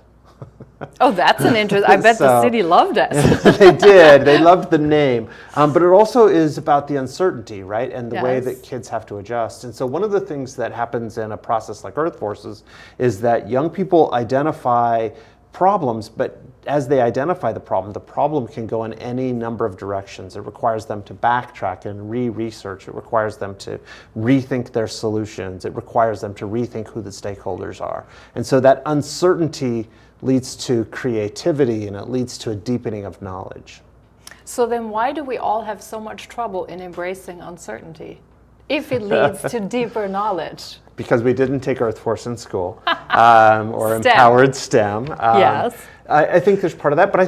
Oh, that's an interesting, I bet the city loved it. They did, they loved the name. But it also is about the uncertainty, right? And the way that kids have to adjust. And so one of the things that happens in a process like Earthforce's is that young people identify problems, but as they identify the problem can go in any number of directions. It requires them to backtrack and re-research. It requires them to rethink their solutions. It requires them to rethink who the stakeholders are. And so that uncertainty leads to creativity, and it leads to a deepening of knowledge. So then why do we all have so much trouble in embracing uncertainty if it leads to deeper knowledge? Because we didn't take Earthforce in school, or STEM. Empowered STEM. Yes. I think there's part of that, but I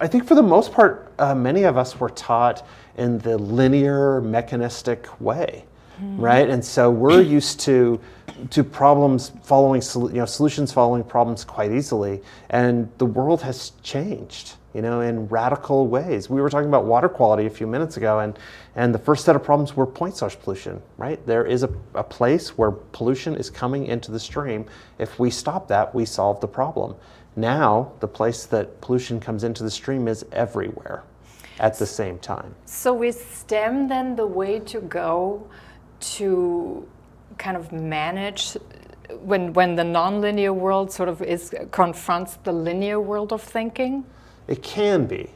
think for the most part, many of us were taught in the linear, mechanistic way. right? And so we're used to problems following, solutions following problems quite easily, and the world has changed, in radical ways. We were talking about water quality a few minutes ago, and the first set of problems were point source pollution, right? There is a place where pollution is coming into the stream. If we stop that, we solve the problem. Now, the place that pollution comes into the stream is everywhere at the same time. So is STEM then the way to go to kind of manage when the nonlinear world sort of confronts the linear world of thinking? It can be,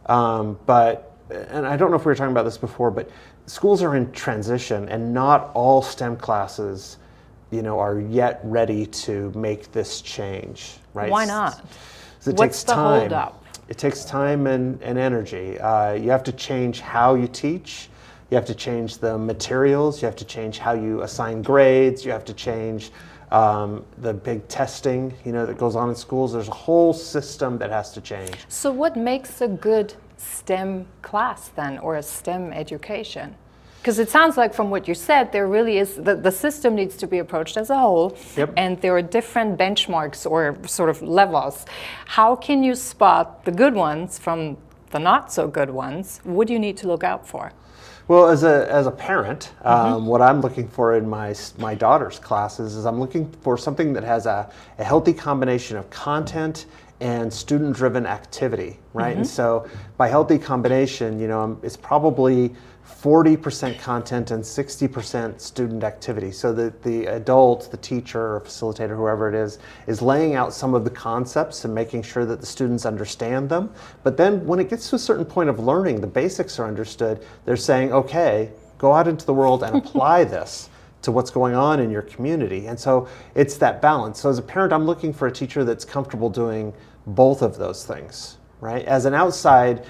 but, and I don't know if we were talking about this before, but schools are in transition, and not all STEM classes, are yet ready to make this change, right? Why not? So it What's takes the time. holdup? It takes time and energy. You have to change how you teach. You have to change the materials. You have to change how you assign grades. You have to change the big testing, that goes on in schools. There's a whole system that has to change. So what makes a good STEM class then, or a STEM education? Because it sounds like from what you said, there really is, the system needs to be approached as a whole, and there are different benchmarks or sort of levels. How can you spot the good ones from the not so good ones? What do you need to look out for? Well, as a parent, what I'm looking for in my daughter's classes is I'm looking for something that has a healthy combination of content and student-driven activity, right? And so by healthy combination, it's probably 40% content and 60% student activity. So that the adult, the teacher or facilitator, whoever it is laying out some of the concepts and making sure that the students understand them. But then when it gets to a certain point of learning, the basics are understood, they're saying, okay, go out into the world and apply this to what's going on in your community. And so it's that balance. So as a parent, I'm looking for a teacher that's comfortable doing both of those things, right? As an outside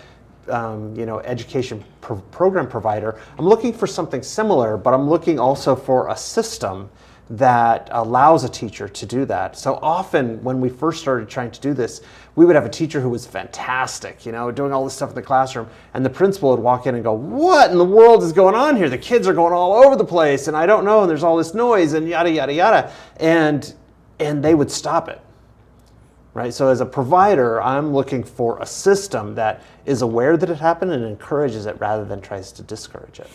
education program provider, I'm looking for something similar, but I'm looking also for a system that allows a teacher to do that. So often when we first started trying to do this, we would have a teacher who was fantastic, doing all this stuff in the classroom, and the principal would walk in and go, what in the world is going on here? The kids are going all over the place, and I don't know, and there's all this noise, and yada, yada, yada, and they would stop it. Right? So as a provider, I'm looking for a system that is aware that it happened and encourages it rather than tries to discourage it.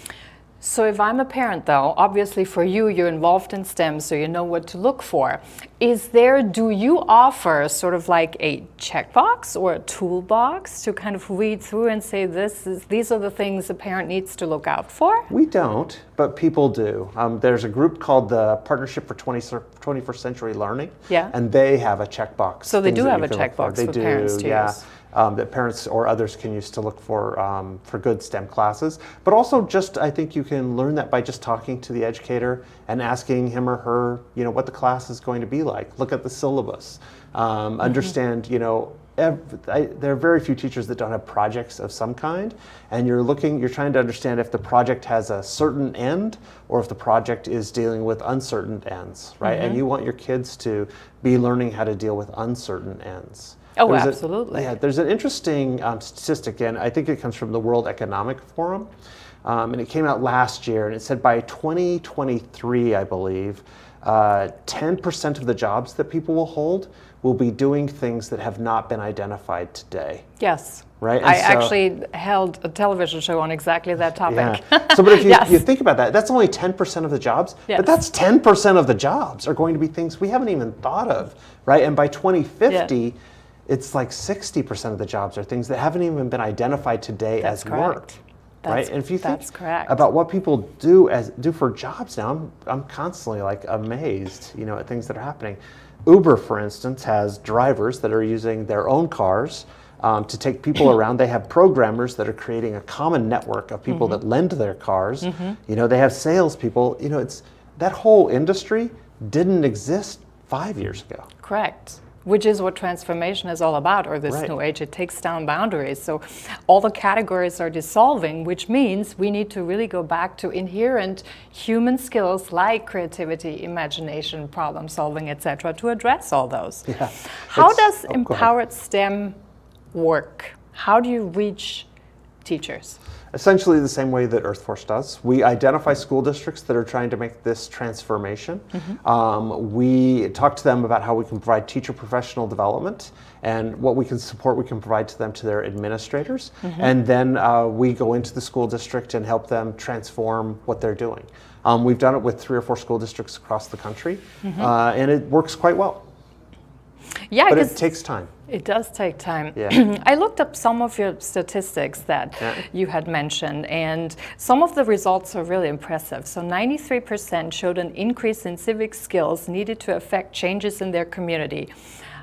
So if I'm a parent though, obviously for you, you're involved in STEM, so you know what to look for. Do you offer sort of like a checkbox or a toolbox to kind of read through and say these are the things a parent needs to look out for? We don't, but people do. There's a group called the Partnership for 21st Century Learning, and they have a checkbox. So they do have a checkbox for parents to use. That parents or others can use to look for good STEM classes. But also I think you can learn that by just talking to the educator and asking him or her, what the class is going to be like. Look at the syllabus. Understand, there are very few teachers that don't have projects of some kind, and you're trying to understand if the project has a certain end or if the project is dealing with uncertain ends, right? And you want your kids to be learning how to deal with uncertain ends. Oh, absolutely. There's an interesting statistic, and I think it comes from the World Economic Forum, and it came out last year, and it said by 2023, I believe, 10% of the jobs that people will hold will be doing things that have not been identified today. Yes. Right? I actually held a television show on exactly that topic. Yeah. So, but if you think about that, that's only 10% of the jobs, but that's 10% of the jobs are going to be things we haven't even thought of, right? And by 2050, it's like 60% of the jobs are things that haven't even been identified today as work. Right? And if you think about what people do for jobs now, I'm constantly like amazed, at things that are happening. Uber, for instance, has drivers that are using their own cars to take people around. They have programmers that are creating a common network of people that lend their cars. They have salespeople. That whole industry didn't exist 5 years ago. Correct. Which is what transformation is all about, or this new age. It takes down boundaries. So all the categories are dissolving, which means we need to really go back to inherent human skills like creativity, imagination, problem solving, etc., to address all those. Yeah. How does empowered STEM work? How do you reach teachers? Essentially the same way that Earthforce does. We identify school districts that are trying to make this transformation. We talk to them about how we can provide teacher professional development and what we can support, we can provide to them, to their administrators. And then we go into the school district and help them transform what they're doing. We've done it with 3 or 4 school districts across the country, and it works quite well. Yeah, but it takes time. It does take time. Yeah. I looked up some of your statistics that you had mentioned, and some of the results are really impressive. So 93% showed an increase in civic skills needed to affect changes in their community.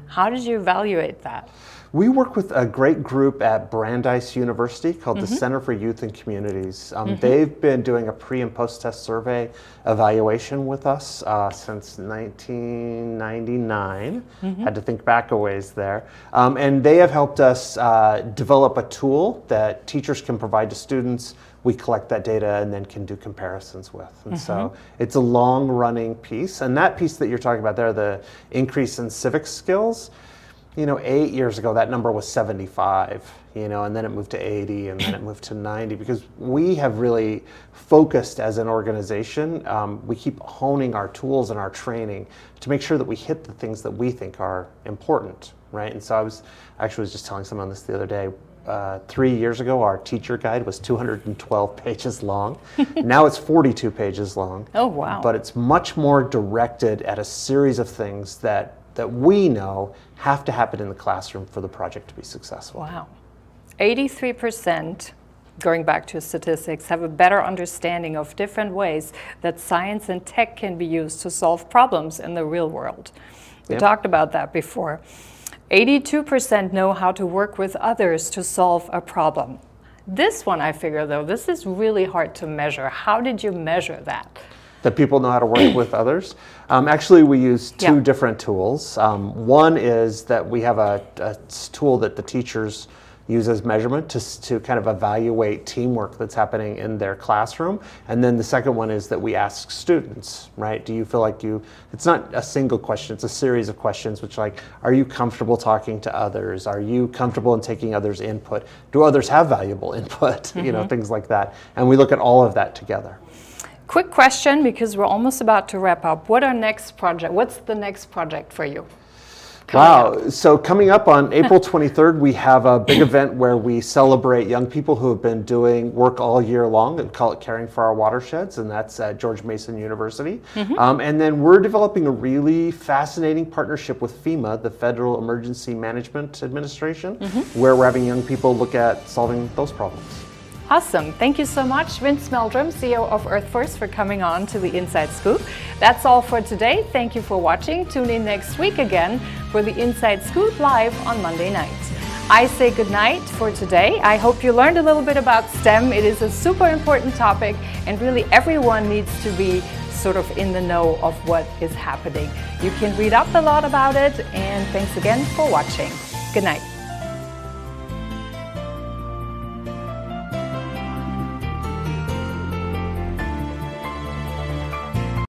How did you evaluate that? We work with a great group at Brandeis University called the Center for Youth and Communities. They've been doing a pre- and post-test survey evaluation with us since 1999. Had to think back a ways there. And they have helped us develop a tool that teachers can provide to students. We collect that data and then can do comparisons with. And so it's a long-running piece. And that piece that you're talking about there, the increase in civic skills, 8 years ago, that number was 75, and then it moved to 80, and then it moved to 90, because we have really focused as an organization. We keep honing our tools and our training to make sure that we hit the things that we think are important, right? And so I was just telling someone this the other day. 3 years ago, our teacher guide was 212 pages long. Now it's 42 pages long. Oh, wow. But it's much more directed at a series of things that we know have to happen in the classroom for the project to be successful. Wow. 83%, going back to statistics, have a better understanding of different ways that science and tech can be used to solve problems in the real world. We talked about that before. 82% know how to work with others to solve a problem. This one, I figure, though, this is really hard to measure. How did you measure that? That people know how to work with others. Actually, we use 2 different tools. One is that we have a tool that the teachers use as measurement to kind of evaluate teamwork that's happening in their classroom. And then the second one is that we ask students, right? Do you feel like it's not a single question, it's a series of questions, which are you comfortable talking to others? Are you comfortable in taking others' input? Do others have valuable input? Things like that. And we look at all of that together. Quick question, because we're almost about to wrap up. What's the next project for you? So coming up on April 23rd, we have a big event where we celebrate young people who have been doing work all year long and call it Caring for Our Watersheds, and that's at George Mason University. And then we're developing a really fascinating partnership with FEMA, the Federal Emergency Management Administration, where we're having young people look at solving those problems. Awesome. Thank you so much, Vince Meldrum, CEO of Earthforce, for coming on to the Inside Scoop. That's all for today. Thank you for watching. Tune in next week again for the Inside Scoop live on Monday nights. I say goodnight for today. I hope you learned a little bit about STEM. It is a super important topic, and really everyone needs to be sort of in the know of what is happening. You can read up a lot about it, and thanks again for watching. Good night.